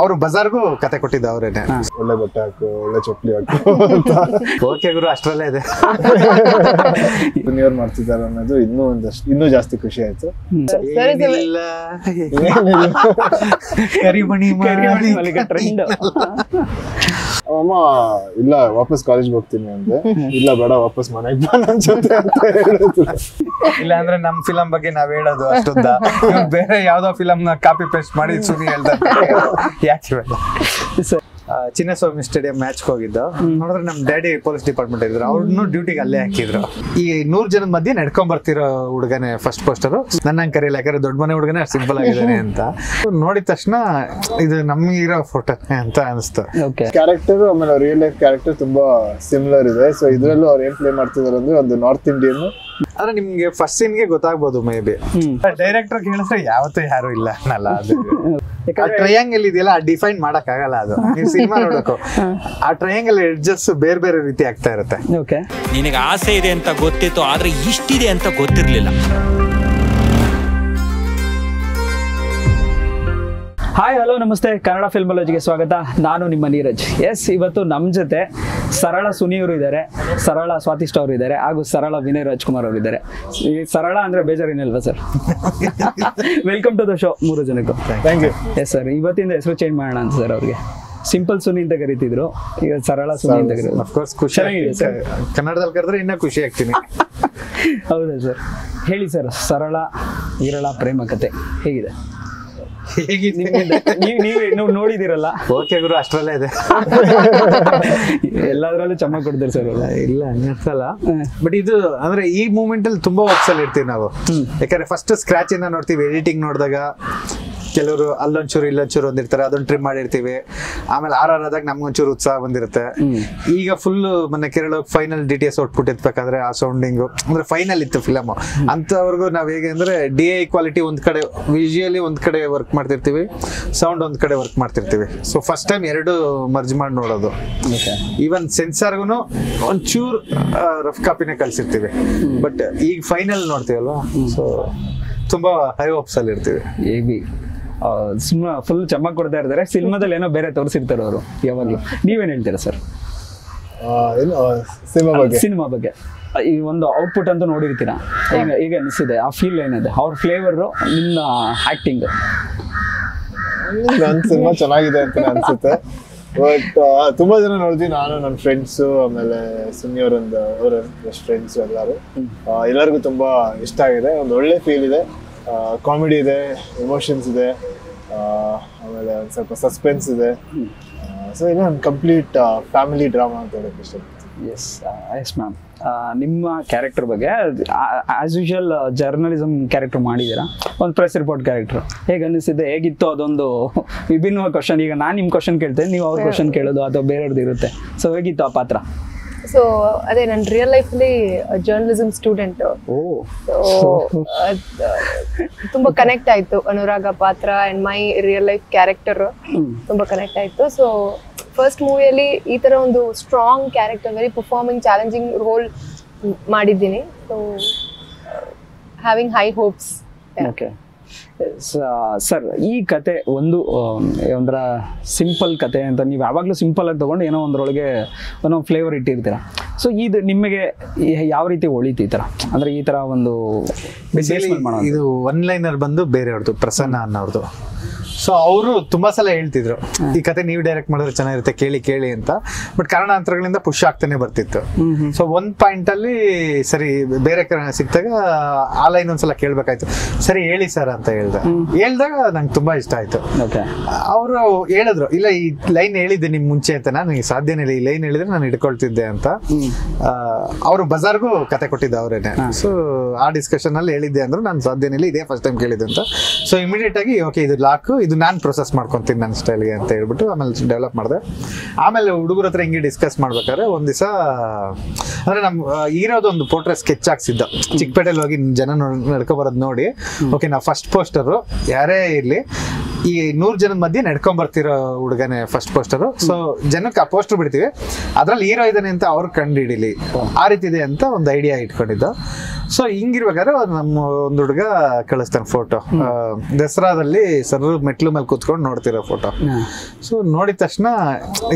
ಅವರು ಬಜಾರ್ಗೂ ಕತೆ ಕೊಟ್ಟಿದ್ದ ಅವರೇನೆ. ಒಳ್ಳೆ ಬಟ್ಟೆ ಹಾಕು, ಒಳ್ಳೆ ಚಪ್ಪಲಿ ಹಾಕು. ಓಕೆ ಗುರು, ಅಷ್ಟರಲ್ಲೇ ಇದೆ. ಜೂನಿಯರ್ ಮಾಡ್ತಿದ್ದಾರೆ ಅನ್ನೋದು ಇನ್ನೂ ಜಾಸ್ತಿ ಖುಷಿ ಆಯ್ತು. ಕರಿಮಣಿ ಟ್ರೆಂಡ್. ಅಮ್ಮ ಇಲ್ಲ ವಾಪಸ್ ಕಾಲೇಜ್ ಹೋಗ್ತೀನಿ ಅಂದ್ರೆ, ಇಲ್ಲ ಬೇಡ ವಾಪಸ್ ಮನೆಗೆ ಬಾ ನನ್ ಜೊತೆ ಅಂತ ಹೇಳಿದ್ರು. ಇಲ್ಲ ಅಂದ್ರೆ ನಮ್ ಫಿಲಂ ಬಗ್ಗೆ ನಾವ್ ಹೇಳೋದು ಅಷ್ಟೊಂದ, ಬೇರೆ ಯಾವ್ದೋ ಫಿಲಂ ನ ಕಾಪಿ ಪೇಸ್ಟ್ ಮಾಡಿ ಸುನಿ ಹೇಳ್ತಾರೆ. ಯಾಕೆ ಚಿನ್ನಸ್ವಾಮಿ ಸ್ಟೇಡಿಯಂ ಮ್ಯಾಚ್ ಹೋಗಿದ್ದು ನೋಡಿದ್ರೆ ನಮ್ ಡ್ಯಾಡಿ ಪೊಲೀಸ್ ಡಿಪಾರ್ಟ್ಮೆಂಟ್ ಇದ್ರು, ಅವ್ರನ್ನು ಡ್ಯೂಟಿಗೆ ಅಲ್ಲೇ ಹಾಕಿದ್ರು. ಈ 100 ಜನದ ಮಧ್ಯೆ ನಡ್ಕೊಂಡ್ ಬರ್ತಿರೋ ಹುಡುಗನೇ ಫಸ್ಟ್ ಪೋಸ್ಟರ್. ನನ್ನ ಕರೀಲಿ, ಯಾಕಂದ್ರೆ ದೊಡ್ಡ ಮನೆ ಹುಡುಗನೇ ಸಿಂಪಲ್ ಆಗಿದ್ದಾನೆ ಅಂತ ನೋಡಿದ ತಕ್ಷಣ ಇದು ನಮ್ಗಿರೋ ಫೋಟೋ ಅಂತ ಅನಿಸ್ತು. ಕ್ಯಾರೆಕ್ಟರ್ ಆಮೇಲೆ ರಿಯಲ್ ಲೈಫ್ ಕ್ಯಾರೆಕ್ಟರ್ ತುಂಬಾ ಸಿಮಿಲರ್ ಇದೆ. ಸೊ ಇದ್ರಲ್ಲೂ ಅವ್ರು ಏನ್ ಪ್ಲೇ ಮಾಡ್ತಿದಾರೆ ಅಂದ್ರೆ ಒಂದು ನಾರ್ತ್ ಇಂಡಿಯನ್. ಆದ್ರೆ ನಿಮ್ಗೆ ಫಸ್ಟ್ ಸೀನ್ಗೆ ಗೊತ್ತಾಗ್ಬೋದು ಮೇ ಬಿ. ಡೈರೆಕ್ಟರ್ ಹೇಳಿದ್ರೆ ಯಾವತ್ತೂ ಯಾರು ಇಲ್ಲ ಅನ್ನಲ್ಲ. ಅದು ಟ್ರಯಾಂಗಲ್ ಇದೆಯಲ್ಲ, ಡಿಫೈನ್ ಮಾಡಕ್ ಆಗಲ್ಲ. ಅದು ನೀವು ಸಿನಿಮಾ ನೋಡಬೇಕು, ಆ ಟ್ರಯಾಂಗಲ್ ಎಡ್ಜಸ್ ಬೇರೆ ಬೇರೆ ರೀತಿ ಆಗ್ತಾ ಇರುತ್ತೆ. ನಿನಗೆ ಆಸೆ ಇದೆ ಅಂತ ಗೊತ್ತಿತ್ತು, ಆದ್ರೆ ಇಷ್ಟಿದೆ ಅಂತ ಗೊತ್ತಿರ್ಲಿಲ್ಲ. ಹಾಯ್ ಹಲೋ ನಮಸ್ತೆ, ಕನ್ನಡ ಫಿಲ್ಮಾಲಜಿಗೆ ಸ್ವಾಗತ. ನಾನು ನಿಮ್ಮ ನೀರಜ್. ಎಸ್, ಇವತ್ತು ನಮ್ಮ ಜೊತೆ ಸರಳ ಸುನಿಯವರು ಇದ್ದಾರೆ, ಸರಳ ಸ್ವಾತಿಷ್ಠ ಅವರು ಇದ್ದಾರೆ, ಹಾಗೂ ಸರಳ ವಿನಯ್ ರಾಜ್ಕುಮಾರ್ ಅವರು ಇದ್ದಾರೆ. ಈ ಸರಳ ಅಂದ್ರೆ ಬೇಜಾರೇನಿಲ್ವಾ sir? Welcome to the show. 3 ಜನಕ್ಕೂ ಥ್ಯಾಂಕ್ ಯು. ಎಸ್ ಸರ್, ಇವತ್ತಿಂದ ಹೆಸರು ಚೇಂಜ್ ಮಾಡೋಣ ಅಂತ ಸರ್. ಅವ್ರಿಗೆ ಸಿಂಪಲ್ ಸುನಿ ಅಂತ ಕರಿತಿದ್ರು, ಈಗ ಸರಳ ಸುನಿ ಅಂತ ಕರೀತಾರೆ. ಅಫ್ಕೋರ್ಸ್ ಖುಷಿ ಆಗಿದೆ ಸರ್, ಕನ್ನಡದಲ್ಲಿ ಕರೆದ್ರೆ ಇನ್ನೂ ಖುಷಿ ಆಗ್ತೀನಿ. ಹೌದಾ ಸರ್? ಹೇಳಿ ಸರ್, ಸರಳ ವಿರಳ ಪ್ರೇಮ ಕತೆ ಹೇಗಿದೆ? ನೀವು ನೋಡಿದಿರಲ್ಲ. ಓಕೆ ಗುರು, ಅಷ್ಟರಲ್ಲೇ ಇದೆ. ಎಲ್ಲಾದ್ರಲ್ಲೂ ಚಮಕ್ ಕೊಡ್ತಾರೆ ಸರ್. ಇಲ್ಲ ಅನ್ನಿಸಲ್ಲ, ಬಟ್ ಇದು ಅಂದ್ರೆ ಈ ಮೂಮೆಂಟ್ ಅಲ್ಲಿ ತುಂಬಾ ವರ್ಕ್ಸಲ್ಲಿ ಇರ್ತೀವಿ ನಾವು. ಯಾಕಂದ್ರೆ ಫಸ್ಟ್ ಸ್ಕ್ರಾಚ್ ಇಂದ ನೋಡ್ತೀವಿ, ಎಡಿಟಿಂಗ್ ನೋಡಿದಾಗ ಕೆಲವರು ಅಲ್ಲೊಂಚೂರು ಇಲ್ಲೊಂಚೂರು ಒಂದಿರ್ತಾರೆ, ಅದನ್ನ ಟ್ರಿಮ್ ಮಾಡಿರ್ತೀವಿ. ಆಮೇಲೆ ಆದಾಗ ನಮ್ಗೊಂಚೂರು ಉತ್ಸಾಹ ಬಂದಿರುತ್ತೆ. ಈಗ ಫುಲ್ ಮೊನ್ನೆ ಕೇರಳ ಫೈನಲ್ DTS ಔಟ್ಪುಟ್ ಎತ್ಬೇಕಾದ್ರೆ ಆ ಸೌಂಡಿಂಗು ಅಂದ್ರೆ ಫೈನಲ್ ಇತ್ತು ಫಿಲಮ್. ಅಂತವರೆಗೂ ನಾವ್ ಹೇಗೆ ಅಂದ್ರೆ DI ಕ್ವಾಲಿಟಿ ಒಂದ್ ಕಡೆ, ವಿಜುವಲಿ ಒಂದ್ ಕಡೆ ವರ್ಕ್ ಮಾಡ್ತಿರ್ತೀವಿ, ಸೌಂಡ್ ಒಂದ್ ಕಡೆ ವರ್ಕ್ ಮಾಡ್ತಿರ್ತೀವಿ. ಸೊ ಫಸ್ಟ್ ಟೈಮ್ ಎರಡು ಮರ್ಜ್ ಮಾಡಿ ನೋಡೋದು. ಈವನ್ ಸೆನ್ಸಾರ್ಗು ಒಂಚೂರು ರಫ್ ಕಾಪಿನೇ ಕಳ್ಸಿರ್ತೀವಿ, ಬಟ್ ಈಗ ಫೈನಲ್ ನೋಡ್ತೀವಲ್ವಾ, ಸೊ ತುಂಬಾ ಹೈ ಹೋಪ್ಸ್ ಅಲ್ಲಿ ಇರ್ತೀವಿ. ಸುಮ್ಮನೆ ಫುಲ್ ಚಮಕ್ ಕೊಡ್ತಾ ಇರ್ತಾರೆ. ಸಿನಿಮಾದಲ್ಲಿ ಏನೋ ಬೇರೆ ತೋರಿಸಿರ್ತಾರೆ ಅವರು ಯಾವಾಗಲೂ. ನೀವೇನ್ ಹೇಳ್ತೀರಾ ಸರ್ ಸಿನಿಮಾ ಬಗ್ಗೆ? ಈ ಒಂದು ಔಟ್ಪುಟ್ ಅಂತ ನೋಡಿರ್ತೀರಾ, ಈಗ ಅನಿಸಿದೆ, ಆ ಫೀಲ್ ಏನಿದೆ, ಅವ್ರ ಫ್ಲೇವರ್, ನಿಮ್ಮ ಆಕ್ಟಿಂಗ್? ನನ್ ಸಿನಿಮಾ ಚೆನ್ನಾಗಿದೆ ಅಂತ ಅನ್ಸುತ್ತೆ. ಬಟ್ ತುಂಬಾ ಜನ ನೋಡಿದ್ವಿ, ನಾನು ನನ್ನ ಫ್ರೆಂಡ್ಸು ಆಮೇಲೆ ಸುನಿಯವರೊಂದು ಅವರ ಬೆಸ್ಟ್ ಫ್ರೆಂಡ್ಸ್ ಎಲ್ಲರಿಗೂ ತುಂಬಾ ಇಷ್ಟ ಆಗಿದೆ. ಒಂದು ಒಳ್ಳೆ ಫೀಲ್ ಇದೆ, ಕಾಮಿಡಿ ಇದೆ, ಎಮೋಷನ್ಸ್ ಇದೆ, ಆಮೇಲೆ ಒಂದು ಸ್ವಲ್ಪ ಸಸ್ಪೆನ್ಸ್ ಇದೆ. ಸೊ ಇದು ಒಂದು ಕಂಪ್ಲೀಟ್ ಫ್ಯಾಮಿಲಿ ಡ್ರಾಮಾ ಅಂತ ಹೇಳಕ್ಕೆ ಇಷ್ಟಪಡ್ತೀನಿ. ಎಸ್ ಮ್ಯಾಮ್, ನಿಮ್ಮ ಕ್ಯಾರೆಕ್ಟರ್ ಬಗ್ಗೆ ಆಸ್ ಯೂಶುವಲ್ ಜರ್ನಲಿಸಮ್ ಕ್ಯಾರೆಕ್ಟರ್ ಮಾಡಿದ್ದೀರಾ, ಒಂದು ಪ್ರೆಸ್ ರಿಪೋರ್ಟ್ ಕ್ಯಾರೆಕ್ಟರ್. ಹೇಗೆ ಅನಿಸಿದೆ, ಹೇಗಿತ್ತು? ಅದೊಂದು ವಿಭಿನ್ನ ಕ್ವಶನ್. ಈಗ ನಾನು ನಿಮ್ಮ ಕ್ವಶನ್ ಕೇಳ್ತೇನೆ, ನೀವು ಅವ್ರ ಕ್ವಶನ್ ಕೇಳೋದು ಅಥವಾ ಬೇರೆಯವ್ರದ್ದು ಇರುತ್ತೆ. ಸೊ ಹೇಗಿತ್ತು ಆ ಪಾತ್ರ? ಸೊ ಅದೇ ನನ್ನ ರಿಯಲ್ ಲೈಫಲ್ಲಿ ಜರ್ನಲಿಸಮ್ ಸ್ಟೂಡೆಂಟ್, ತುಂಬಾ ಕನೆಕ್ಟ್ ಆಯ್ತು ಅನುರಾಗ ಪಾತ್ರ and my real life character ತುಂಬಾ ಕನೆಕ್ಟ್ ಆಯ್ತು. ಸೊ ಫಸ್ಟ್ ಮೂವಿಯಲ್ಲಿ ಈ ತರ ಒಂದು strong character, very performing challenging role ಮಾಡಿದ್ದೀನಿ. So having high hopes. Okay sir, ಈ ಕತೆ ಒಂದರ ಸಿಂಪಲ್ ಕತೆ ಅಂತ ನೀವು ಯಾವಾಗಲೂ ಸಿಂಪಲ್ ಆಗಿ ತಗೊಂಡು ಏನೋ ಒಂದರೊಳಗೆ ಒಂದೊಂದು ಫ್ಲೇವರ್ ಇಟ್ಟಿರ್ತೀರ. ಸೊ ಇದು ನಿಮಗೆ ಯಾವ ರೀತಿ ಒಳಿತು ಈ ಥರ, ಅಂದರೆ ಈ ಥರ ಒಂದು ಇದು ಒನ್ ಲೈನರ್ ಬಂದು ಬೇರೆಯವ್ರದ್ದು, ಪ್ರಸನ್ನ ಅನ್ನೋರ್ದು. ಸೊ ಅವರು ತುಂಬಾ ಸಲ ಹೇಳ್ತಿದ್ರು, ಈ ಕತೆ ನೀವು ಡೈರೆಕ್ಟ್ ಮಾಡಿದ್ರೆ ಚೆನ್ನಾಗಿರುತ್ತೆ, ಕೇಳಿ ಕೇಳಿ ಅಂತ. ಬಟ್ ಕಾರಣಾಂತರಗಳಿಂದ ಪುಷ್ ಆಗ್ತಾನೆ ಬರ್ತಿತ್ತು. ಸೊ ಒಂದ್ ಪಾಯಿಂಟ್ ಅಲ್ಲಿ ಸರಿ ಬೇರೆ ಸಿಕ್ತಾಗ ಆ ಲೈನ್ ಒಂದ್ಸಲ ಕೇಳ್ಬೇಕಾಯ್ತು. ಸರಿ ಹೇಳಿ ಸರ್ ಅಂತ ಹೇಳ್ದಾಗ ನಂಗೆ ತುಂಬಾ ಇಷ್ಟ ಆಯ್ತು. ಅವರು ಹೇಳಿದ್ರು, ಇಲ್ಲ ಈ ಲೈನ್ ಹೇಳಿದ್ದೆ ನಿಮ್ ಮುಂಚೆ ಅಂತ. ನನಗೆ ಸಾಧ್ಯನೇ ಇಲ್ಲ, ಈ ಲೈನ್ ಹೇಳಿದ್ರೆ ನಾನು ಇಟ್ಕೊಳ್ತಿದ್ದೆ ಅಂತ. ಅವರು ಬಜಾರ್ಗೂ ಕತೆ ಕೊಟ್ಟಿದ್ದ ಅವರೇನೆ. ಸೊ ಆ ಡಿಸ್ಕಷನ್ ಅಲ್ಲಿ ಹೇಳಿದ್ದೆ ಅಂದ್ರು, ನಾನು ಸಾಧ್ಯನೇ ಇಲ್ಲ, ಇದೇ ಫಸ್ಟ್ ಟೈಮ್ ಕೇಳಿದ್ದೆ ಅಂತ. ಸೊ ಇಮಿಡಿಯೇಟ್ ಆಗಿ ಓಕೆ ಇದು ಲಾಕ್, ಇದು ನಾನು ಪ್ರೊಸೆಸ್ ಮಾಡ್ಕೊಂತೀನಿ ನನ್ನ ಸ್ಟೈಲ್ಗೆ ಅಂತ ಹೇಳ್ಬಿಟ್ಟು ಆಮೇಲೆ ಡೆವಲಪ್ ಮಾಡಿದೆ. ಆಮೇಲೆ ಹುಡುಗರ ಹತ್ರ ಹಿಂಗೆ ಡಿಸ್ಕಸ್ ಮಾಡ್ಬೇಕಾದ್ರೆ ಒಂದ್ ದಿವಸ ಅಂದ್ರೆ ನಮ್ ಹೀರೋದು ಒಂದು ಪೋರ್ಟ್ರೆ ಸ್ಕೆಚ್ ಹಾಕ್ಸಿದ್ದ. ಚಿಕ್ಕಪೇಟೆಲ್ ಹೋಗಿ ಜನ ನಡ್ಕೊ ಬರೋದ್ ನೋಡಿ, ಓಕೆ ನಾವು ಫಸ್ಟ್ ಪೋಸ್ಟರ್ ಯಾರೇ ಇರ್ಲಿ ಈ 100 ಜನದ ಮಧ್ಯೆ ನಡ್ಕೊಂಡ್ ಬರ್ತಿರೋ ಹುಡುಗನೇ ಫಸ್ಟ್ ಪೋಸ್ಟರ್. ಸೊ ಜನಕ್ಕೆ ಆ ಪೋಸ್ಟರ್ ಬಿಡ್ತೀವಿ, ಅದ್ರಲ್ಲಿ ಹೀರೋ ಇದಾನೆ ಅಂತ ಅವ್ರು ಕಂಡು ಹಿಡಿಲಿ, ಆ ರೀತಿ ಇದೆ ಅಂತ ಒಂದು ಐಡಿಯಾ ಇಟ್ಕೊಂಡಿದ್ದು. ಸೊ ಹಿಂಗಿರ್ಬೇಕಾದ್ರೆ ನಮ್ಮ ಒಂದು ಹುಡುಗ ಕಳಿಸ್ತಾನೆ ಫೋಟೋ, ದಸರಾದಲ್ಲಿ ಸರ್ ಮೆಟ್ಲು ಮೇಲೆ ಕೂತ್ಕೊಂಡು ನೋಡ್ತಿರೋ ಫೋಟೋ. ಸೊ ನೋಡಿದ ತಕ್ಷಣ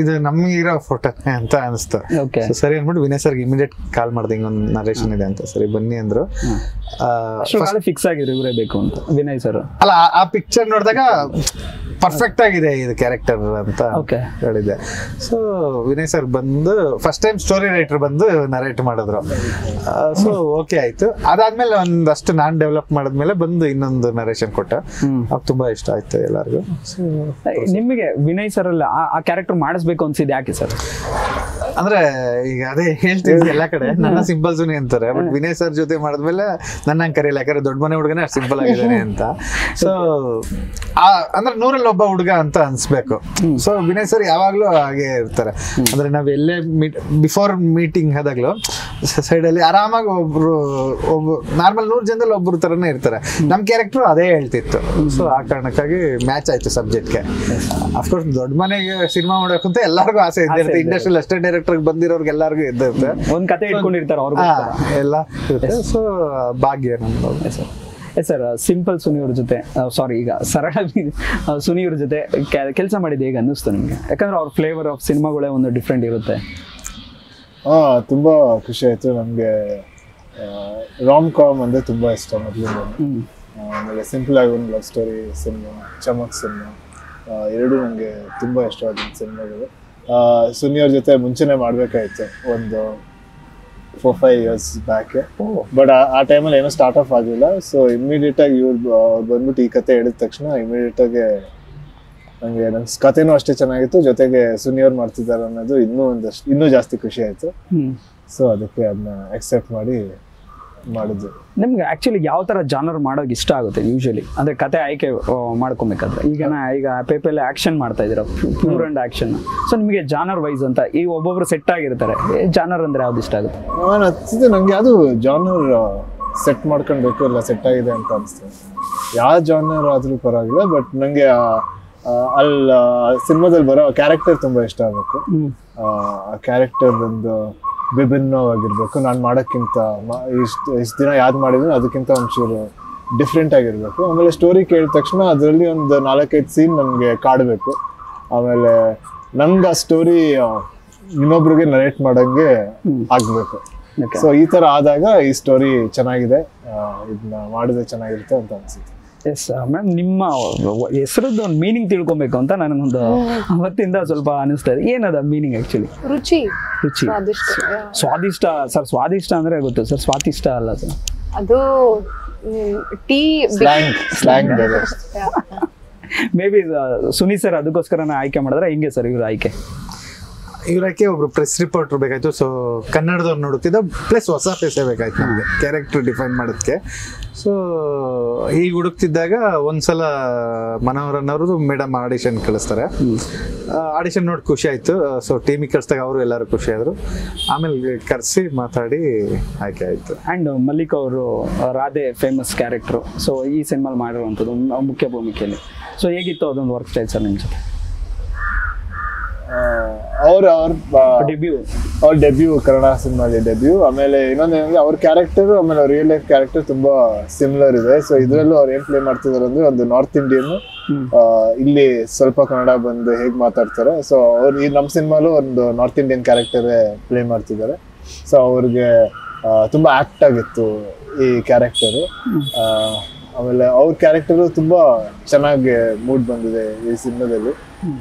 ಇದು ನಮ್ಗೆ ಇರೋ ಫೋಟೋ ಅಂತ ಅನಿಸ್ತು. ಸೊ ಸರಿ ಅಂದ್ಬಿಟ್ಟು ವಿನಯ್ ಸರ್ಗೆ ಇಮಿಡಿಯೇಟ್ ಕಾಲ್ ಮಾಡ್ದೆ, ಹಿಂಗೊಂದು ನರೇಷನ್ ಇದೆ ಅಂತ. ಸರಿ ಬನ್ನಿ ಅಂದ್ರು. ಫಿಕ್ಸ್ ಆಗಿದ್ರು ಇವರೇ ಬೇಕು ಅಂತ ವಿನಯ್ ಸರ್. ಅಲ್ಲ, ಆ ಪಿಕ್ಚರ್ ನೋಡಿದಾಗ ಪರ್ಫೆಕ್ಟ್ ಆಗಿದೆ ಇದು ಕ್ಯಾರೆಕ್ಟರ್ ಅಂತ ಹೇಳಿದ್ದೆ. ಸೊ ವಿನಯ್ ಸರ್ ಬಂದು ಫಸ್ಟ್ ಟೈಮ್ ಸ್ಟೋರಿ ರೈಟರ್ ಬಂದು ನರೇಟ್ ಮಾಡಿದ್ರು. ಸೊ ಓಕೆ ಆಯ್ತು. ಅದಾದ್ಮೇಲೆ ಒಂದಷ್ಟು ನಾನ್ ಡೆವಲಪ್ ಮಾಡಿದ್ಮೇಲೆ ಬಂದು ಇನ್ನೊಂದು ನರೇಷನ್ ಕೊಟ್ಟ. ಅದು ತುಂಬಾ ಇಷ್ಟ ಆಯ್ತು ಎಲ್ಲರಿಗೂ. ನಿಮಗೆ ವಿನಯ್ ಸರ್ ಅಲ್ಲಿ ಆ ಕ್ಯಾರೆಕ್ಟರ್ ಮಾಡಿಸ್ಬೇಕು ಅನ್ಸಿದ್ ಯಾಕೆ ಸರ್? ಅಂದ್ರೆ ಈಗ ಅದೇ ಹೇಳ್ತೀವಿ ಎಲ್ಲಾ ಕಡೆ ನನ್ನ ಸಿಂಪಲ್ ಸುನಿ ಅಂತಾರೆ, ಬಟ್ ವಿನಯ್ ಸರ್ ಜೊತೆ ಮಾಡಿದ್ಮೇಲೆ ನನ್ನ ಕರೆಯಲ್ಲ, ಯಾಕಂದ್ರೆ ದೊಡ್ಡ ಮನೆ ಹುಡುಗನೇ ಅಷ್ಟು ಸಿಂಪಲ್ ಆಗಿದ್ದಾನೆ ಅಂತ. ಸೊ ಅಂದ್ರೆ 100ರಲ್ಲಿ ಒಬ್ಬ ಹುಡುಗ ಅಂತ ಅನ್ಸ್ಬೇಕು. ಸೊ ವಿನಯ್ ಸರ್ ಯಾವಾಗ್ಲೂ ಹಾಗೆ ಇರ್ತಾರೆ. ಅಂದ್ರೆ ನಾವ್ ಎಲ್ಲೇ ಬಿಫೋರ್ ಮೀಟಿಂಗ್ ಆದಾಗ್ಲೂ ಸೈಡ್ ಅಲ್ಲಿ ಆರಾಮಾಗಿ ಒಬ್ರು ನಾರ್ಮಲ್ 100 ಜನದಲ್ಲಿ ಒಬ್ರು ತರನೇ ಇರ್ತಾರೆ. ನಮ್ ಕ್ಯಾರೆಕ್ಟರ್ ಅದೇ ಹೇಳ್ತಿತ್ತು. ಸೊ ಆ ಕಾರಣಕ್ಕಾಗಿ ಮ್ಯಾಚ್ ಆಯ್ತು ಸಬ್ಜೆಕ್ಟ್ಗೆ. ಅಫ್ಕೋರ್ಸ್ ದೊಡ್ಡ ಮನೆಗೆ ಸಿನಿಮಾ ಮಾಡಬೇಕು ಅಂತ ಎಲ್ಲರಿಗೂ ಆಸೆ ಇದ್ದಿರುತ್ತೆ. ಇಂಡಸ್ಟ್ರಿಯಲ್ ಅಸಿಸ್ಟೆಂಟ್ ಡೈರೆಕ್ಟರ್ ಬಂದಿರೋರ್ಗೆ ಎಲ್ಲರಿಗೂ ಇದ್ದಿರುತ್ತೆ, ಒಂದ್ ಕತೆ ಇಟ್ಕೊಂಡಿರ್ತಾರೆ ಅವ್ರು ಎಲ್ಲ ಇರುತ್ತೆ. ಸೊ ಭಾಗ್ಯ ನಮ್ದು. ಸರ್ ಸಿಂಪಲ್ ಸುನಿಯವ್ರ ಜೊತೆ ಸಾರಿ ಈಗ ಸರಳ ಸುನಿಯವ್ರ ಜೊತೆ ಕೆಲಸ ಮಾಡಿದ್ದು ಹೇಗೆ ಅನ್ನಿಸ್ತು ನಿಮ್ಗೆ? ಯಾಕಂದ್ರೆ ಅವ್ರ ಫ್ಲೇವರ್ ಆಫ್ ಸಿನಿಮಾಗಳೇ ಒಂದು ಡಿಫ್ರೆಂಟ್ ಇರುತ್ತೆ. ತುಂಬಾ ಖುಷಿ ಆಯ್ತು ನಮ್ಗೆ. ರಾಮ್ ಕಾಮ್ ಅಂದ್ರೆ ತುಂಬಾ ಇಷ್ಟ ಮೊದಲಿಂದ. ಆಮೇಲೆ ಸಿಂಪಲ್ ಆಗಿ ಒಂದು ಲವ್ ಸ್ಟೋರಿ ಸಿನಿಮಾ, ಚಮಕ್ ಸಿನಿಮಾ, ಎರಡು ನನಗೆ ತುಂಬಾ ಇಷ್ಟವಾದ ಸಿನಿಮಾಗಳು. ಸುನಿಯವ್ರ ಜೊತೆ ಮುಂಚೆನೆ ಮಾಡ್ಬೇಕಾಯ್ತು ಒಂದು 4-5 years ಬ್ಯಾಕ್. ಬಟ್ ಆ ಟೈಮಲ್ಲಿ ಏನೋ ಸ್ಟಾರ್ಟ್ ಆಫ್ ಆಗಿಲ್ಲ. ಸೊ ಇಮಿಡಿಯೇಟ್ ಆಗಿ ಇವ್ರು ಬಂದ್ಬಿಟ್ಟು ಈ ಕತೆ ಹೇಳಿದ ತಕ್ಷಣ ಇಮಿಡಿಯೇಟ್ ಆಗಿ ನಂಗೆ ಕತೆನೂ ಅಷ್ಟೇ ಚೆನ್ನಾಗಿತ್ತು, ಜೊತೆಗೆ ಸುನಿಯವ್ರು ಮಾಡ್ತಿದ್ದಾರೆ ಅನ್ನೋದು ಇನ್ನೂ ಜಾಸ್ತಿ ಖುಷಿ ಆಯ್ತು. ಸೊ ಅದಕ್ಕೆ ಅದನ್ನ ಅಕ್ಸೆಪ್ಟ್ ಮಾಡಿ ಮಾಡಿದ್ವಿ. ನಿಮ್ಗೆ ಆಕ್ಚುಲಿ ಯಾವ ತರ ಜಾನರ್ ಮಾಡೋಕೆ ಇಷ್ಟ ಆಗುತ್ತೆ ಯೂಶಲಿ? ಅಂದ್ರೆ ಕತೆ ಆಯ್ಕೆ ಮಾಡ್ಕೊಬೇಕಾದ್ರೆ ಈಗ ಪೇಪಲ್ಲಿ ಆಕ್ಷನ್ ಮಾಡ್ತಾ ಇದೀರ, ಪ್ಯೂರ್ ಅಂಡ್ ಆಕ್ಷನ್. ಸೊ ನಿಮಗೆ ಜಾನರ್ ವೈಸ್ ಅಂತ ಈ ಒಬ್ಬೊಬ್ರು ಸೆಟ್ ಆಗಿರ್ತಾರೆ, ಜಾನರ್ ಅಂದ್ರೆ ಯಾವ್ದು ಇಷ್ಟ ಆಗುತ್ತೆ? ನಾನು ಹತ್ತಿದೆ ನಂಗೆ ಅದು ಜಾನರ್ ಸೆಟ್ ಮಾಡ್ಕೊಳ್ಬೇಕು, ಇಲ್ಲ ಸೆಟ್ ಆಗಿದೆ ಅಂತ ಅನಿಸ್ತದೆ. ಯಾವ ಜಾನರ್ ಆದ್ರೂ ಪರವಾಗಿಲ್ಲ, ಬಟ್ ನಂಗೆ ಅಲ್ಲಿ ಸಿನಿಮಾದಲ್ಲಿ ಬರೋ ಕ್ಯಾರೆಕ್ಟರ್ ತುಂಬಾ ಇಷ್ಟ ಆಗಬೇಕು. ಆ ಕ್ಯಾರೆಕ್ಟರ್ ಒಂದು ವಿಭಿನ್ನವಾಗಿರ್ಬೇಕು. ನಾನು ಮಾಡೋಕ್ಕಿಂತ ಇಷ್ಟು ದಿನ ಯಾವ್ದು ಮಾಡಿದ್ರು ಅದಕ್ಕಿಂತ ಒಂಚೂರು ಡಿಫ್ರೆಂಟ್ ಆಗಿರ್ಬೇಕು. ಆಮೇಲೆ ಸ್ಟೋರಿ ಕೇಳಿದ ತಕ್ಷಣ ಅದರಲ್ಲಿ ಒಂದು 4-5 ಸೀನ್ ನನಗೆ ಕಾಡಬೇಕು. ಆಮೇಲೆ ನಂಗೆ ಆ ಸ್ಟೋರಿ ಇನ್ನೊಬ್ರಿಗೆ ನರೇಟ್ ಮಾಡೋಂಗೆ ಆಗ್ಬೇಕು. ಸೊ ಈ ತರ ಆದಾಗ ಈ ಸ್ಟೋರಿ ಚೆನ್ನಾಗಿದೆ, ಇದನ್ನ ಮಾಡಿದ್ರೆ ಚೆನ್ನಾಗಿರುತ್ತೆ ಅಂತ ಅನ್ಸುತ್ತೆ. ಎಸ್ ಮ್ಯಾಮ್, ನಿಮ್ಮ ಹೆಸರದ್ದು ಒಂದು ಮೀನಿಂಗ್ ತಿಳ್ಕೊಬೇಕು ಅಂತ ನನಗೊಂದು ಅವತ್ತಿಂದ ಸ್ವಲ್ಪ ಅನಿಸ್ತಾ ಇದೆ. ಏನದ ಮೀನಿಂಗ್ ಆಕ್ಚುಲಿ? ರುಚಿ, ರುಚಿ, ಸ್ವಾದಿಷ್ಟ. ಸರ್ ಸ್ವಾದಿಷ್ಟ ಅಂದ್ರೆ ಗೊತ್ತು ಸರ್, ಸ್ವಾದಿಷ್ಟ ಅಲ್ಲ ಸರ್, ಅದು tea slang. May be Suni sir ಅದಕ್ಕೋಸ್ಕರ ಆಯ್ಕೆ ಮಾಡಿದ್ರೆ ಹಿಂಗೆ ಸರ್ ಇವ್ರ ಆಯ್ಕೆ? ಇವ್ರಕ್ಕೆ ಒಬ್ರು ಪ್ರೆಸ್ ರಿಪೋರ್ಟರ್ ಬೇಕಾಯ್ತು. ಸೊ ಕನ್ನಡದವ್ರು ನೋಡುತ್ತಿದ್ದ, ಪ್ಲಸ್ ಹೊಸ ಫೇಸೇ ಬೇಕಾಯ್ತು ನಮಗೆ ಕ್ಯಾರೆಕ್ಟರ್ ಡಿಫೈನ್ ಮಾಡೋದಕ್ಕೆ. ಸೊ ಈಗ ಹುಡುಕ್ತಿದ್ದಾಗ ಒಂದ್ಸಲ ಮನೋಹರನ್ ಅವರು ಮೇಡಮ್ ಆಡಿಷನ್ ಕಳಿಸ್ತಾರೆ. ಆಡಿಷನ್ ನೋಡಿ ಖುಷಿ ಆಯ್ತು. ಸೊ ಟೀಮಿಗೆ ಕಳಿಸಿದಾಗ ಅವರು ಎಲ್ಲರೂ ಖುಷಿ ಆದ್ರು. ಆಮೇಲೆ ಕರೆಸಿ ಮಾತಾಡಿ ಆಯ್ಕೆ ಆಯ್ತು. ಆ್ಯಂಡ್ ಮಲ್ಲಿಕ್ ಅವರು ರಾಧೆ ಫೇಮಸ್ ಕ್ಯಾರೆಕ್ಟ್ರು. ಸೊ ಈ ಸಿನಿಮಾಲ್ ಮಾಡಿರುವಂಥದ್ದು ಮುಖ್ಯ ಭೂಮಿಕೆಯಲ್ಲಿ. ಸೊ ಹೇಗಿತ್ತು ಅದೊಂದು ವರ್ಕ್ ಸ್ಟೈಲ್ ಸರ್ ನಿಮ್ಮ ಜೊತೆ? ಅವ್ರ ಡೆಬ್ಯೂ ಕನ್ನಡ ಸಿನಿಮಾಲಿ ಡೆಬ್ಯೂ. ಆಮೇಲೆ ಇನ್ನೊಂದೇನಂದ್ರೆ ಅವ್ರ ಕ್ಯಾರೆಕ್ಟರ್ ಆಮೇಲೆ ರಿಯಲ್ ಲೈಫ್ ಕ್ಯಾರೆಕ್ಟರ್ ತುಂಬಾ ಸಿಮಿಲರ್ ಇದೆ. ಸೊ ಇದ್ರಲ್ಲೂ ಅವ್ರು ಏನ್ ಪ್ಲೇ ಮಾಡ್ತಿದಾರೆ ಅಂದ್ರೆ ಒಂದು ನಾರ್ತ್ ಇಂಡಿಯನ್, ಇಲ್ಲಿ ಸ್ವಲ್ಪ ಕನ್ನಡ ಬಂದು ಹೇಗ್ ಮಾತಾಡ್ತಾರೆ. ಸೊ ಅವ್ರು ಈ ನಮ್ಮ ಸಿನಿಮಾಲು ಒಂದು ನಾರ್ತ್ ಇಂಡಿಯನ್ ಕ್ಯಾರೆಕ್ಟರ್ ಪ್ಲೇ ಮಾಡ್ತಿದ್ದಾರೆ. ಸೊ ಅವ್ರಿಗೆ ತುಂಬಾ ಆಕ್ಟ್ ಆಗಿತ್ತು ಈ ಕ್ಯಾರೆಕ್ಟರ್. ಆಮೇಲೆ ಅವ್ರ ಕ್ಯಾರೆಕ್ಟರ್ ತುಂಬಾ ಚೆನ್ನಾಗಿ ಮೂಡ್ ಬಂದಿದೆ ಈ ಸಿನಿಮಾದಲ್ಲಿ.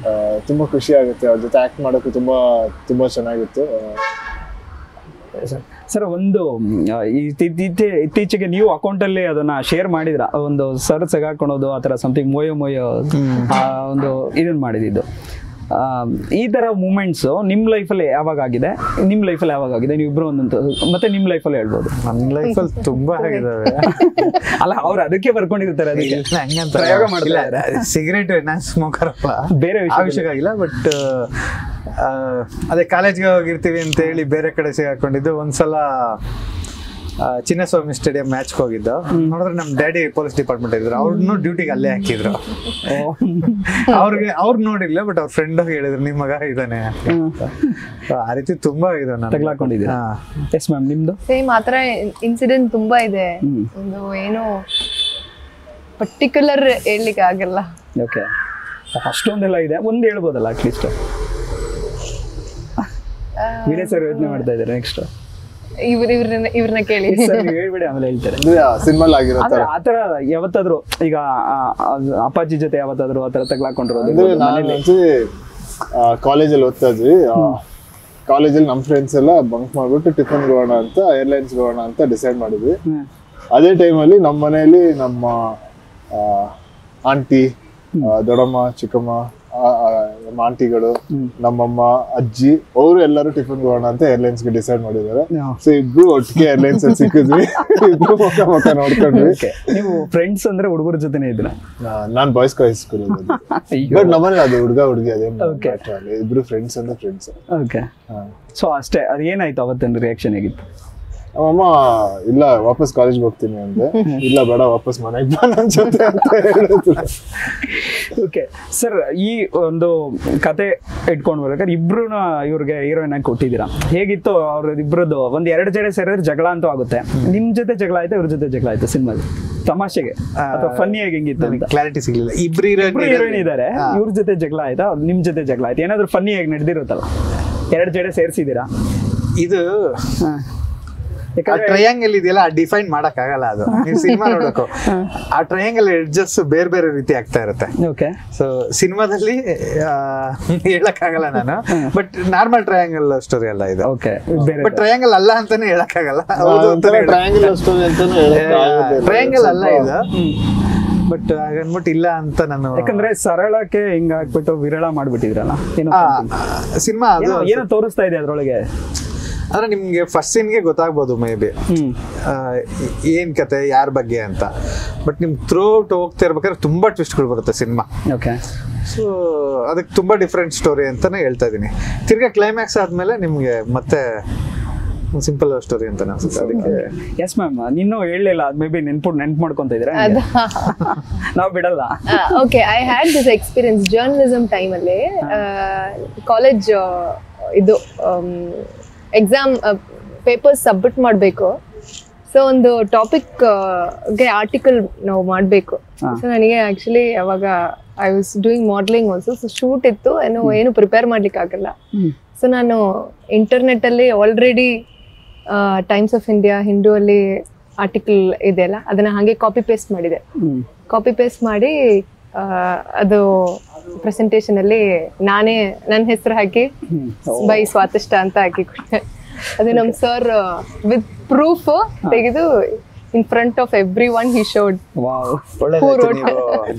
ತುಂಬಾ ಖುಷಿ ಆಗುತ್ತೆ ಅವ್ರ ಜೊತೆ ಆಕ್ಟ್ ಮಾಡೋಕೆ. ತುಂಬಾ ಚೆನ್ನಾಗಿತ್ತು ಸರ್. ಒಂದು ಇತ್ತೀಚೆಗೆ ನೀವು ಅಕೌಂಟ್ ಅಲ್ಲಿ ಅದನ್ನ ಶೇರ್ ಮಾಡಿದ್ರ, ಒಂದು ಸರ್ ಸಿಗಾಕೊಳ್ಳೋದು ಆತರ ಸಮಥಿಂಗ್ ಮೊಯೋ ಒಂದು ಇದನ್ನ ಮಾಡಿದ್ದು. ಈ ತರ ಮೂಮೆಂಟ್ಸ್ ನಿಮ್ ಲೈಫಲ್ಲಿ ಯಾವಾಗ ಆಗಿದೆ? ನೀವು ಇಬ್ರು ಒಂದಂತ ಮತ್ತೆ ನಿಮ್ ಲೈಫಲ್ಲಿ ಹೇಳ್ಬೋದು. ನನ್ನ ಲೈಫಲ್ಲಿ ತುಂಬಾ ಆಗಿದಾವೆ. ಅಲ್ಲ, ಅವ್ರು ಅದಕ್ಕೆ ಬರ್ಕೊಂಡಿರ್ತಾರೆ, ಅದಕ್ಕೆ ಪ್ರಯೋಗ ಮಾಡಿಲ್ಲ. ಸಿಗರೇಟ್ ನಾನು ಸ್ಮೋಕರ್ ಅಪ್ಪ, ಬೇರೆ ವಿಷಯ ಆಗಿಲ್ಲ. ಬಟ್ ಅದೇ ಕಾಲೇಜ್ಗೆ ಹೋಗಿರ್ತೀವಿ ಅಂತ ಹೇಳಿ ಬೇರೆ ಕಡೆ ಸಿಗಾಕೊಂಡಿದ್ದು. ಒಂದ್ಸಲ ಚಿನ್ನಸ್ವಾಮಿ ಸ್ಟೇಡಿಯಂ ಮ್ಯಾಚ್ ಹೋಗಿದ್ದು ನೋಡಿದ್ರೆ ನಮ್ ಡ್ಯಾಡಿ ಪೊಲೀಸ್ ಡಿಪಾರ್ಟ್ಮೆಂಟ್ ಇದ್ರು, ಅವ್ರನ್ನು ಡ್ಯೂಟಿಗೆ ಅಲ್ಲೇ ಹಾಕಿದ್ರು. ಅವ್ರು ನೋಡಿಲ್ಲ, ಬಟ್ ಅವ್ರ ಫ್ರೆಂಡ್ ಹೇಳಿದ್ರು ನಿಮ್ ಮಗ ಇದಾನೆ. ಆ ರೀತಿ ತುಂಬಾ ಇದೆ ನಾನು ತಗ್ಲಾಕೊಂಡಿದ್ದೀರಾ. ಎಸ್ ಮ್ಯಾಮ್, ನಿಮ್ದು ಸೇಮ್ ಆತರ ಇನ್ಸಿಡೆಂಟ್ ತುಂಬಾ ಇದೆ. ಒಂದು ಏನು ಪರ್ಟಿಕ್ಯುಲರ್ ಹೇಳ್ಲಿಕ್ಕೆ ಆಗಲ್ಲ. ಓಕೆ, ಅಷ್ಟೊಂದೆಲ್ಲ ಇದೆ, ಒಂದ್ ಹೇಳ್ಬೋದಲ್ಲ ಅಟ್ಲೀಸ್ಟ್. ವಿನಯ್ ಸರ್ ಯೋಚನೆ ಮಾಡ್ತಾ ಇದ್ದಾರೆ ನೆಕ್ಸ್ಟ್. ಇವ್ರನ್ನ ಕೇಳಿ ಹೇಳ್ಬಿಡಿ, ಆಮೇಲೆ ಹೇಳ್ತಾರೆ. ಸಿನಿಮಾ ಆಗಿರೋ ತರ ಆತರ ಯಾವತ್ತಾದ್ರು ಈಗ ಅಪ್ಪಾಜಿ ಜೊತೆ ಯಾವತ್ತಾದ್ರು ಆತರ ತಗ್ಲಾಕೊಂಡಿರೋದು? ಅಂದ್ರೆ ನಾನು ಕಾಲೇಜಲ್ಲಿ ಓದ್ತಾ ಇದ್ವಿ. ಕಾಲೇಜಲ್ಲಿ ನಮ್ಮ ಫ್ರೆಂಡ್ಸ್ ಎಲ್ಲ ಬಂಕ್ ಮಾಡ್ಬಿಟ್ಟು ಟಿಫನ್ ಹೋಗೋಣ ಅಂತ, ಏರ್ಲೈನ್ಸ್ ಹೋಗೋಣ ಅಂತ ಡಿಸೈಡ್ ಮಾಡಿದ್ವಿ. ಅದೇ ಟೈಮಲ್ಲಿ ನಮ್ಮ ಮನೆಯಲ್ಲಿ ನಮ್ಮ ಆಂಟಿ, ದೊಡ್ಡಮ್ಮ, ಚಿಕ್ಕಮ್ಮ, ನಮ್ಮ ಆಂಟಿಗಳು, ನಮ್ಮಮ್ಮ, ಅಜ್ಜಿ, ಅವರು ಎಲ್ಲರೂ ಟಿಫನ್ ಹೋಗೋಣ ಅಂತ ಏರ್ಲೈನ್ಸ್ ಗೆ ಡಿಸೈಡ್ ಮಾಡಿದ್ದಾರೆ. ಸೊ ಇಬ್ರು ಒಟ್ಟಿಗೆ ಏರ್ಲೈನ್ಸ್ ಅಲ್ಲಿ ಸಿಕ್ಕಿದ್ವಿ, ಇಬ್ರು ಮುಖ ನೋಡ್ಕೊಂಡ್ವಿ. ನೀವು ಫ್ರೆಂಡ್ಸ್ ಅಂದ್ರೆ ಹುಡುಗರ ಜೊತೆನೆ ಇದ್ರ? ನಾನ್ ಬಾಯ್ಸ್ ಕಾಲೇಜ್ ಸ್ಕೂಲ್ ಬಟ್ ನಮ್ಮನೆ ಅದು ಹುಡುಗಿ ಅದೇ ಇಬ್ರು ಫ್ರೆಂಡ್ಸ್ ಅಂದ್ರೆ ಫ್ರೆಂಡ್ಸ್. ಓಕೆ, ಸೊ ಅಷ್ಟೇ. ಅದು ಏನಾಯ್ತು ಅವತ್ತಿನ ರಿಯಾಕ್ಷನ್ ಹೇಗಿತ್ತು? ನಮ್ಮಮ್ಮ ಇಲ್ಲ ವಾಪಸ್ ಕಾಲೇಜ್ಗೆ ಹೋಗ್ತೀನಿ ಅಂದ್ರೆ, ಇಲ್ಲ ಬೇಡ ವಾಪಸ್ ಮನೆಗೆ ಬಾ ನನ್ ಜೊತೆ ಅಂತ ಹೇಳಿದ್ರು. ಓಕೆ ಸರ್, ಈ ಒಂದು ಕತೆ ಇಟ್ಕೊಂಡು ಬರ್ಬೇಕಾದ್ರೆ ಇಬ್ರು ಇವ್ರಿಗೆ ಹೀರೋಯಿನ್ ಆಗಿ ಕೊಟ್ಟಿದ್ದೀರಾ. ಹೇಗಿತ್ತು ಅವ್ರ ಇಬ್ರದ್ದು? ಒಂದ್ ಎರಡು ಜಡೆ ಸೇರಿದ್ರೆ ಜಗಳ ಅಂತೂ ಆಗುತ್ತೆ. ನಿಮ್ ಜೊತೆ ಜಗಳ ಆಯ್ತಾ, ಇವ್ರ ಜೊತೆ ಜಗಳ ಆಯ್ತಾ ಸಿನಿಮಾದಲ್ಲಿ? ತಮಾಷೆಗೆ ಅಥವಾ ಫನ್ನಿಯಾಗಿ ಹೆಂಗಿತ್ತು ಅಂತ ಕ್ಲಾರಿಟಿ ಸಿಗ್ಲಿಲ್ಲ. ಇಬ್ರು ಹೀರೋಯಿನ್ ಇದಾರೆ, ಇವ್ರ ಜೊತೆ ಜಗಳ ಆಯ್ತಾ, ನಿಮ್ ಜೊತೆ ಜಗಳ ಆಯ್ತಾ? ಏನಾದ್ರು ಫನ್ನಿಯಾಗಿ ನಡೆದಿರುತ್ತಲ್ಲ, ಎರಡು ಜಡೆ ಸೇರಿಸಿದೀರಾ? ಇದು ಟ್ರಯಾಂಗಲ್ ಇದೆಯಲ್ಲ, ಡಿಫೈನ್ ಮಾಡಕ್ ಆಗಲ್ಲ. ಅದು ನೀವು ಸಿನಿಮಾ ನೋಡಬೇಕು, ಆ ಟ್ರಯಾಂಗಲ್ ಎಡ್ಜಸ್ ಬೇರೆ ಬೇರೆ ರೀತಿ ಆಗ್ತಾ ಇರುತ್ತೆ. ಓಕೆ, ಸೊ ಸಿನಿಮಾದಲ್ಲಿ ಹೇಳಕ್ ಆಗಲ್ಲ ನಾನು, ಬಟ್ ನಾರ್ಮಲ್ ಟ್ರಯಾಂಗಲ್ ಸ್ಟೋರಿ ಅಲ್ಲ ಇದು. ಓಕೆ, ಬಟ್ ಟ್ರಯಾಂಗಲ್ ಅಲ್ಲ ಅಂತಾನೆ ಹೇಳಕ್ ಆಗಲ್ಲ. ಟ್ರಯಾಂಗಲ್ ಅಲ್ಲ ಇದು, ಬಟ್ ಹಾಗನ್ಬಿಟ್ಟು ಇಲ್ಲ ಅಂತ ನಾನು. ಯಾಕಂದ್ರೆ ಸರಳಕ್ಕೆ ಹಿಂಗ ಹಾಕ್ಬಿಟ್ಟು ವಿರಳ ಮಾಡ್ಬಿಟ್ಟಿದ್ರಲ್ಲ ಸಿನಿಮಾ, ಏನೋ ತೋರಿಸ್ತಾ ಇದೆ ಅದ್ರೊಳಗೆ. ಅಂದ್ರೆ ನಿಮ್ಗೆ ಫಸ್ಟ್ ಸೀನ್ಗೆ ಗೊತ್ತಾಗ್ಬೋದು ಮೇ ಬಿ ಏನ್ ಕತೆ, ಯಾರ ಬಗ್ಗೆ ಅಂತ. ಬಟ್ ನಿಮ್ ಥ್ರೂ ಔಟ್ ಹೋಗ್ತಾ ಇರ್ಬೇಕಾದ್ರೆ ತುಂಬಾ ಟ್ವಿಸ್ಟ್ಗಳು ಬರುತ್ತೆ ಸಿನಿಮಾ. ಓಕೆ, ಸೊ ಅದಕ್ಕೆ ತುಂಬಾ ಡಿಫ್ರೆಂಟ್ ಸ್ಟೋರಿ ಅಂತಾನೆ ಹೇಳ್ತಾ ಇದೀನಿ. ತಿರ್ಗಾ ಕ್ಲೈಮ್ಯಾಕ್ಸ್ ಆದ್ಮೇಲೆ ನಿಮ್ಗೆ ಮತ್ತೆ ಸಿಂಪಲ್ ಸ್ಟೋರಿ ಅಂತ ಅನ್ಸುತ್ತೆ. ಅದಕ್ಕೆ ಎಸ್ ಮ್ಯಾಮ್, ನಿನ್ನೂ ಹೇಳಲಿಲ್ಲ, ಅದು ಮೇ ಬಿ ನೆನ್ಪು ಮಾಡ್ಕೊಂತ ಇದ್ರೆ ನಾವು ಬಿಡಲ್ಲ. Okay, I had this experience journalism ಟೈಮಲ್ಲಿ. ಕಾಲೇಜ್ ಇದು ಎಕ್ಸಾಮ್ ಪೇಪರ್ಸ್ ಸಬ್ಮಿಟ್ ಮಾಡಬೇಕು. ಸೊ ಒಂದು ಟಾಪಿಕ್ಗೆ ಆರ್ಟಿಕಲ್ ನಾವು ಮಾಡಬೇಕು. ಸೊ ನನಗೆ ಆಕ್ಚುಲಿ ಅವಾಗ I was doing modelling also. So shoot ಇತ್ತು, ಏನು ಪ್ರಿಪೇರ್ ಮಾಡ್ಲಿಕ್ಕೆ ಆಗಲ್ಲ. ಸೊ ನಾನು ಇಂಟರ್ನೆಟ್ ಅಲ್ಲಿ already times of India Hindu ಅಲ್ಲಿ ಆರ್ಟಿಕಲ್ ಇದೆಯಲ್ಲ, ಅದನ್ನ ಹಾಗೆ ಕಾಪಿ ಪೇಸ್ಟ್ ಮಾಡಿದೆ. ಕಾಪಿ ಪೇಸ್ಟ್ ಮಾಡಿ ಅದು ಪ್ರೆಸೆಂಟೇಷನ್ ಅಲ್ಲಿ ನಾನೇ ನನ್ನ ಹೆಸರು ಹಾಕಿ ಬೈ ಸ್ವಾತಿಷ್ಠ ಅಂತ ಹಾಕಿ ಕೊಟ್ಟೆ. ಅದು ನಮ್ ಸರ್ ವಿತ್ ಪ್ರೂಫ್ ತೆಗೆದು in front of everyone he showed. Wow,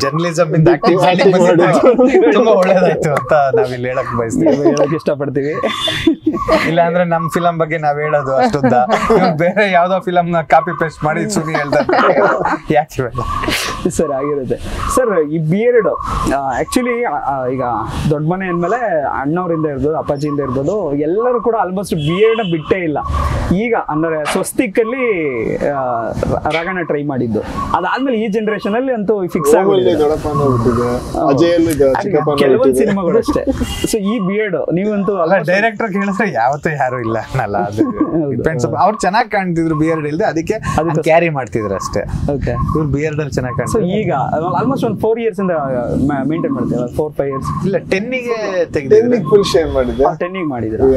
journalism ಇಂದ ಆಕ್ಟಿವ್ ತುಂಬಾ ಒಳ್ಳೆದಾಯ್ತು ಅಂತ ನಾವಿಲ್ಲಿ ಹೇಳಕ್ ಬಯಸ್ತೀವಿ, ಹೇಳಕ್ ಇಷ್ಟಪಡ್ತೀವಿ. ಇಲ್ಲ ಅಂದ್ರೆ ನಮ್ ಫಿಲಂ ಬಗ್ಗೆ ನಾವ್ ಹೇಳೋದು ಅಷ್ಟೊಂದ, ಬೇರೆ ಯಾವ್ದೋ ಫಿಲಂ ನ ಕಾಪಿ ಪೇಸ್ಟ್ ಮಾಡಿ ಸುನಿ ಹೇಳ್ತಾರೆ ಯಾಕೆ ಸರ್ ಆಗಿರುತ್ತೆ. ಸರ್ ಈ ಬಿಯರ್ಡ್ ಆಕ್ಚುಲಿ ಈಗ ದೊಡ್ಡ ಮನೆ ಅಂದ್ಮೇಲೆ ಅಣ್ಣವ್ರಿಂದ ಇರ್ಬೋದು, ಅಪ್ಪಾಜಿಯಿಂದ ಇರ್ಬೋದು, ಎಲ್ಲರೂ ಕೂಡ ಆಲ್ಮೋಸ್ಟ್ ಬಿಯರ್ಡ್ ಬಿಟ್ಟೇ ಇಲ್ಲ. ಈಗ ಅಂದ್ರೆ ಸ್ವಸ್ತಿಕಲ್ಲಿ ರಾಗಣ ಟ್ರೈ ಮಾಡಿದ್ದು, ಅದಾದ್ಮೇಲೆ ಈ ಜನರೇಷನ್ ಅಲ್ಲಿ ಅಂತೂ ಫಿಕ್ಸ್ ಆಗಿದೆ ಕೆಲವೊಂದು ಸಿನಿಮಾಗಳು ಅಷ್ಟೇ. ಸೊ ಈ ಬಿಯರ್ಡ್ ನೀವಂತೂ ಅಲ್ಲ, ಡೈರೆಕ್ಟರ್ ಕೇಳಿದ್ರೆ ಯಾವತ್ತೂ ಯಾರು ಇಲ್ಲ ಅನ್ನಲ್ಲ. ಅದು ಡಿಪೆಂಡ್ಸ್. ಅವ್ರು ಚೆನ್ನಾಗಿ ಕಾಣ್ತಿದ್ರು ಬಿಯರ್ಡ್ ಇಲ್ದೆ, ಅದಕ್ಕೆ ಕ್ಯಾರಿ ಮಾಡ್ತಿದ್ರು ಅಷ್ಟೇ. ಓಕೆ, ಇವ್ರು ಬಿಯರ್ಡ್ ಅಲ್ಲಿ ಚೆನ್ನಾಗಿ ಕಾಣ್ತಾರೆ. ಸೊ ಈಗ ಆಲ್ಮೋಸ್ಟ್ ಒಂದು 4 years ಇಂದ ಮೇಂಟೈನ್ ಮಾಡ್ತೀವಿ. 4-5 years ಇಲ್ಲ, 10ಗೆ ತೆಗೆದಿದ್ದೆ, ಫುಲ್ ಶೇರ್ ಮಾಡಿದ್ದೆ. 10ಗೆ ಮಾಡಿದ್ರು.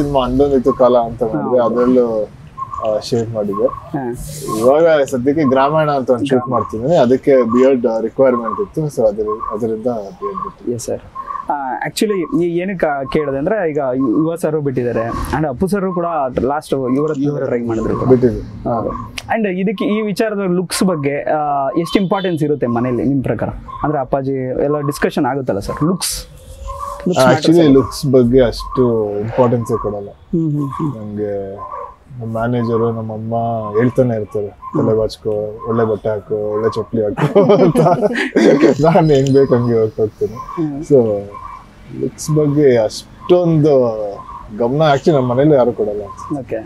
ಸಿನಿಮಾ ಅಂದೊಂದಿತ್ತು ಕಾಲ ಅಂತ ಮಾಡಿದ್ರೆ ಅದರಲ್ಲೂ ಶೇರ್ ಮಾಡಿದೆ. ಇವಾಗ ಸದ್ಯಕ್ಕೆ ಗ್ರಾಮಾಯಣ ಅಂತ ಒಂದು ಶೂಟ್ ಮಾಡ್ತಿದ್ದೀನಿ, ಅದಕ್ಕೆ ಬಿಯರ್ಡ್ ರಿಕ್ವೈರ್ಮೆಂಟ್ ಇತ್ತು. ಸೊ ಅದರಿಂದ ಬಿಯರ್ಡ್ ಬಿಟ್ಟು. Yes sir. ಆಕ್ಚುಲಿ ಏನಕ್ಕೆ ಕೇಳಿದೆ ಅಂದ್ರೆ, ಈಗ ಯುವ ಸರ್ ಬಿಟ್ಟಿದ್ದಾರೆ ಅಂಡ್ ಅಪ್ಪು ಸರ್ ಕೂಡ ಲಾಸ್ಟ್ ಇವರ ಟ್ರೈ ಮಾಡಿದ್ರು ಬಿಟ್ಟಿದ್ವಿ. ಅಂಡ್ ಇದಕ್ಕೆ ಈ ವಿಚಾರದ ಲುಕ್ಸ್ ಬಗ್ಗೆ ಎಷ್ಟು ಇಂಪಾರ್ಟೆನ್ಸ್ ಇರುತ್ತೆ ಮನೇಲಿ ನಿಮ್ಮ ಪ್ರಕಾರ? ಅಂದ್ರೆ ಅಪ್ಪಾಜಿ ಎಲ್ಲ ಡಿಸ್ಕಷನ್ ಆಗುತ್ತಲ್ಲ ಸರ್, ಲುಕ್ಸ್ ಆಕ್ಚುಲಿ ಲುಕ್ಸ್ ಬಗ್ಗೆ ಅಷ್ಟು ಇಂಪಾರ್ಟೆನ್ಸ್ ಕೊಡಲ್ಲ. ನಮ್ಗೆ ನಮ್ಮ ಮ್ಯಾನೇಜರು ನಮ್ಮಮ್ಮ ಹೇಳ್ತಾನೆ ಇರ್ತಾರೆ, ತಲೆ ಬಾಚ್ಕೋ, ಒಳ್ಳೆ ಬಟ್ಟೆ ಹಾಕು, ಒಳ್ಳೆ ಚಪ್ಪಲಿ ಹಾಕು ಅಂತ. ನಾನು ಹೆಂಗ್ ಬೇಕು ಹಂಗೆ ಹೋಗ್ತೀನಿ. ಸೊ ಲುಕ್ಸ್ ಬಗ್ಗೆ ಅಷ್ಟೊಂದು ಗಮನ ಆಕ್ಚುಲಿ ನಮ್ಮ ಮನೇಲಿ ಯಾರು ಕೊಡಲ್ಲ. ಓಕೆ,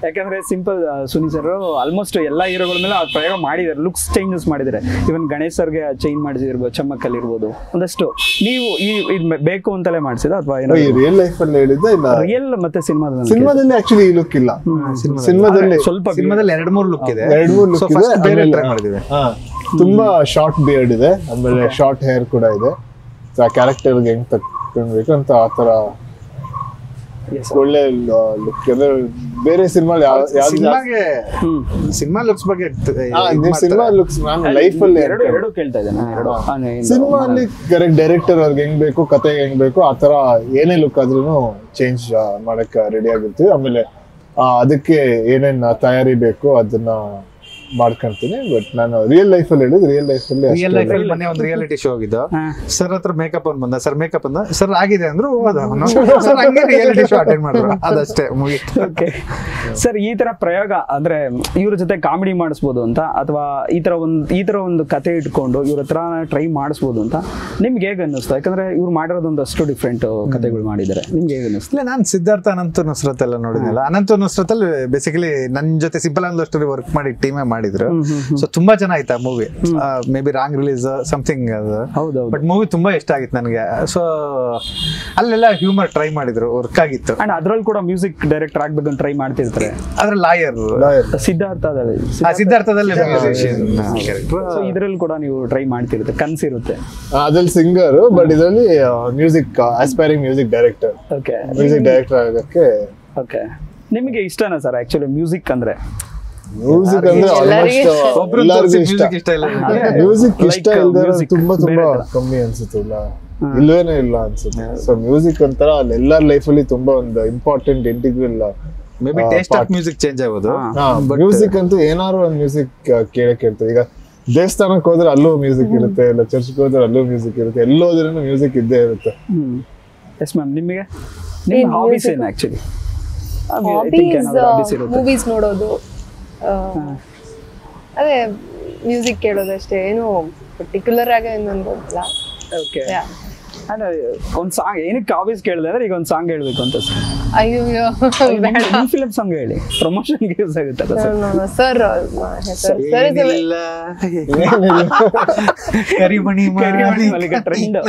ಯಾಕಂದ್ರೆ ಸಿಂಪಲ್ ಸುನಿ ಸರ್ ಆಲ್ಮೋಸ್ಟ್ ಎಲ್ಲಾ ಹೀರೋಗಳ ಮೇಲೆ ಅವ್ರು ಪ್ರಯೋಗ ಮಾಡಿದ್ದಾರೆ, ಲುಕ್ಸ್ ಚೇಂಜಸ್ ಮಾಡಿದ್ದಾರೆ. ಇವನ್ ಗಣೇಶ್ ಸರ್ಗೆ ಚೇಂಜ್ ಮಾಡಿಸಿರ್ಬೋದು, ಚಮ್ಮಕ್ಕಲ್ಲಿ ಇರ್ಬೋದು ಒಂದಷ್ಟು. ನೀವು ಇದು ಬೇಕು ಅಂತಲೇ ಮಾಡಿಸಿದ ಅಥವಾ ರಿಯಲ್ ಲೈಫ್ ಅಲ್ಲಿ ಹೇಳಿದ್ದೆ ಇಲ್ಲ ರಿಯಲ್ ಮತ್ತೆ ಸಿನಿಮಾದಲ್ಲಿ ಆಕ್ಚುಲಿ ಈ ಲುಕ್ ಇಲ್ಲ. ಸಿನಿಮಾದಲ್ಲಿ ಸ್ವಲ್ಪ ಸಿನಿಮಾದಲ್ಲಿ 2-3 ಲುಕ್ ಇದೆ, 2-3 ಲುಕ್ ಇದೆ. ಬೇರೆ ಟ್ರೈ ಮಾಡಿದ್ದೀವಿ. ತುಂಬಾ ಶಾರ್ಟ್ ಬಿಯರ್ಡ್ ಇದೆ, ಆಮೇಲೆ ಶಾರ್ಟ್ ಹೇರ್ ಕೂಡ ಇದೆ. ಆ ಕ್ಯಾರೆಕ್ಟರ್ಗೆ ಹೆಂಗ್ ತಕ್ಕೊಳ್ಬೇಕು ಅಂತ ಆತರ ಒಳ್ಳೆ ಲುಕ್. ಅಂದ್ರೆ ಬೇರೆ ಸಿನಿಮಾ ಸಿನಿಮಾ ಲುಕ್ಸ್ ಬಗ್ಗೆ ಸಿನಿಮಾ ಲುಕ್ಸ್ ನಾನು ಲೈಫ್ ಅಲ್ಲಿ ಎರಡು ಕೇಳ್ತಾ ಇದ್ದೇನೆ. ಸಿನಿಮಾ ಅಲ್ಲಿ ಕರೆಕ್ಟ್ ಡೈರೆಕ್ಟರ್ ಅವ್ರಿಗೆ ಹೆಂಗ್ ಬೇಕು, ಕತೆಗೆ ಹೆಂಗ್ ಬೇಕು ಆ ತರ ಏನೇ ಲುಕ್ ಆದ್ರೂ ಚೇಂಜ್ ಮಾಡಕ್ ರೆಡಿ ಆಗಿರ್ತೀವಿ. ಆಮೇಲೆ ಅದಕ್ಕೆ ಏನೇನ್ ತಯಾರಿ ಬೇಕು ಅದನ್ನ ಮಾಡ್ಕೊಂತೀನಿ. ಬಟ್ ನಾನು ರಿಯಲ್ ಲೈಫ್ ಅಲ್ಲಿ ಹೇಳಿದ್ ರಿಯಲ್ ಲೈಫ್ ಅಲ್ಲಿ ಮೊನ್ನೆ ಒಂದು ರಿಯಾಲಿಟಿ ಶೋ ಹೋಗಿದ್ದು. ಸರ್ ಹತ್ರ ಮೇಕಪ್ ಅವ್ನು ಬಂದ, ಸರ್ ಮೇಕಪ್ ಅಂದ, ಸರ್ ಆಗಿದೆ ಅಂದ್ರು ಸರ್ ಹಂಗೆ ರಿಯಾಲಿಟಿ ಶೋ ಅಟೆಂಡ್ ಮಾಡಿದ್ರು, ಅದಷ್ಟೇ ಮುಗಿತು. ಓಕೆ ಸರ್, ಈ ತರ ಪ್ರಯೋಗ ಅಂದ್ರೆ ಇವ್ರ ಜೊತೆ ಕಾಮಿಡಿ ಮಾಡಿಸ್ಬೋದು ಅಂತ, ಅಥವಾ ಈ ತರ ಒಂದು ಕತೆ ಇಟ್ಕೊಂಡು ಇವ್ರ ಹತ್ರ ಟ್ರೈ ಮಾಡಿಸ್ಬೋದು ಅಂತ ನಿಮ್ಗೆ ಹೇಗೆ ಅನ್ನಿಸ್ತು? ಯಾಕಂದ್ರೆ ಇವ್ರು ಮಾಡಿರೋದೊಂದು ಅಷ್ಟು ಡಿಫ್ರೆಂಟ್ ಕತೆಗಳು ಮಾಡಿದ್ದಾರೆ, ನಿಮ್ಗೆ ಹೇಗೆ ಅನ್ನಿಸ್ತು? ಇಲ್ಲ, ನಾನು ಸಿದ್ಧಾರ್ಥ ಅನಂತ ನುಸ್ರತ್ ಎಲ್ಲ ನೋಡಿದ್ನಲ್ಲ. ಅನಂತ ನುಸ್ರತ್ ಅಲ್ಲಿ ಬೇಸಿಕಲಿ ನನ್ನ ಜೊತೆ ಸಿಂಪಲ್ ಅಂಡ್ ಸ್ಟೋರಿ ವರ್ಕ್ ಮಾಡಿ ಟೀಮೇ ಮಾಡಿದ್ರು. ಸೊ ತುಂಬಾ ಚೆನ್ನಾಗಿತ್ತು ಆ movie. May be wrong release something ಅದು, ಬಟ್ ಮೂವಿ ತುಂಬಾ ಇಷ್ಟ ಆಗಿತ್ತು ನನಗೆ. ಸೊ ಅಲ್ಲೆಲ್ಲ ಹ್ಯೂಮರ್ ಟ್ರೈ ಮಾಡಿದ್ರು, ವರ್ಕ್ ಆಗಿತ್ತು. ಅಂಡ್ ಅದ್ರಲ್ಲಿ ಕೂಡ ಮ್ಯೂಸಿಕ್ ಡೈರೆಕ್ಟರ್ ಆಗ್ಬೇಕಂತ ಟ್ರೈ ಮಾಡ್ತಿರ್ತಾರೆ. ಅದ್ರ ಲಾಯರ್ ಸಿದ್ಧಾರ್ಥದಲ್ಲಿ ಇದ್ರಲ್ಲಿ ಕೂಡ ನೀವು ಟ್ರೈ ಮಾಡ್ತಿರುತ್ತೆ, ಕನ್ಸಿರುತ್ತೆ. ಅದ್ರಲ್ಲಿ ಸಿಂಗರ್, ಬಟ್ ಇದರಲ್ಲಿ music aspiring music director. Okay, music director ಆಗಕ್ಕೆ. ಓಕೆ, ನಿಮಗೆ ಇಷ್ಟನಾ ಸರ್ ಆಕ್ಚುಲಿ ಮ್ಯೂಸಿಕ್ ಅಂದ್ರೆ? ಮ್ಯೂಸಿಕ್ ಅಂದ್ರೆ ಆಲ್ಮೋಸ್ಟ್ ಎಲ್ಲರಿಗೂ ಇಷ್ಟ. ಮ್ಯೂಸಿಕ್ ಇಷ್ಟ ಇಲ್ಲದೆ ತುಂಬಾ ಕಮ್ಮಿ ಅನ್ಸುತ್ತೆ, ಇಲ್ವೇನೋ ಇಲ್ಲ ಅನ್ಸುತ್ತೆ. ಸೊ ಮ್ಯೂಸಿಕ್ ಒಂಥರ ಎಲ್ಲರ ಲೈಫ್ ಅಲ್ಲಿ ತುಂಬಾ ಒಂದು important integral. May be taste of music change ಆಗೋದು. ಮ್ಯೂಸಿಕ್ ಅಂತೂ ಏನಾದ್ರು ಒಂದು ಮ್ಯೂಸಿಕ್ ಕೇಳ್ತೇವೆ. ಈಗ ದೇವಸ್ಥಾನಕ್ಕೆ ಹೋದ್ರೆ ಅಲ್ಲೂ ಮ್ಯೂಸಿಕ್ ಇರುತ್ತೆ, ಇಲ್ಲ ಚರ್ಚ್ಗೆ ಹೋದ್ರೆ ಅಲ್ಲೂ ಮ್ಯೂಸಿಕ್ ಇರುತ್ತೆ, ಎಲ್ಲೋದ್ರೂ ಮ್ಯೂಸಿಕ್ ಇದ್ದೇ ಇರುತ್ತೆ. ಎಸ್ ಮ್ಯಾಮ್, ನಿಮಗೆ ನಿಮ್ಮ ಹಾಬೀಸ್ ಏನು ಆಕ್ಚುಲಿ? ಮೂವೀಸ್ ನೋಡೋದು, ಅದೇ ಮ್ಯೂಸಿಕ್ ಕೇಳೋದು ಅಷ್ಟೇ, ಏನು ಪರ್ಟಿಕ್ಯುಲರ್ ಆಗಿ ಇನ್ನೊಂದಿಲ್ಲ. ಓಕೆ, ಒಂದು ಸಾಂಗ್ ಏನಕ್ಕೆ ಹಾಬೀಸ್ ಕೇಳಿದೆ ಅಂದ್ರೆ ಈಗ ಒಂದು ಸಾಂಗ್ ಹೇಳ್ಬೇಕು ಅಂತ ಸರ್. ಅಯ್ಯೋ ಫಿಲ್ಮ್ ಸಾಂಗ್ ಹೇಳಿ, ಪ್ರಮೋಷನ್ಗೆ ಯೂಸ್ ಆಗುತ್ತಲ್ಲ ಸರ್. ಕರಿಮಣಿ ಟ್ರೆಂಡ್.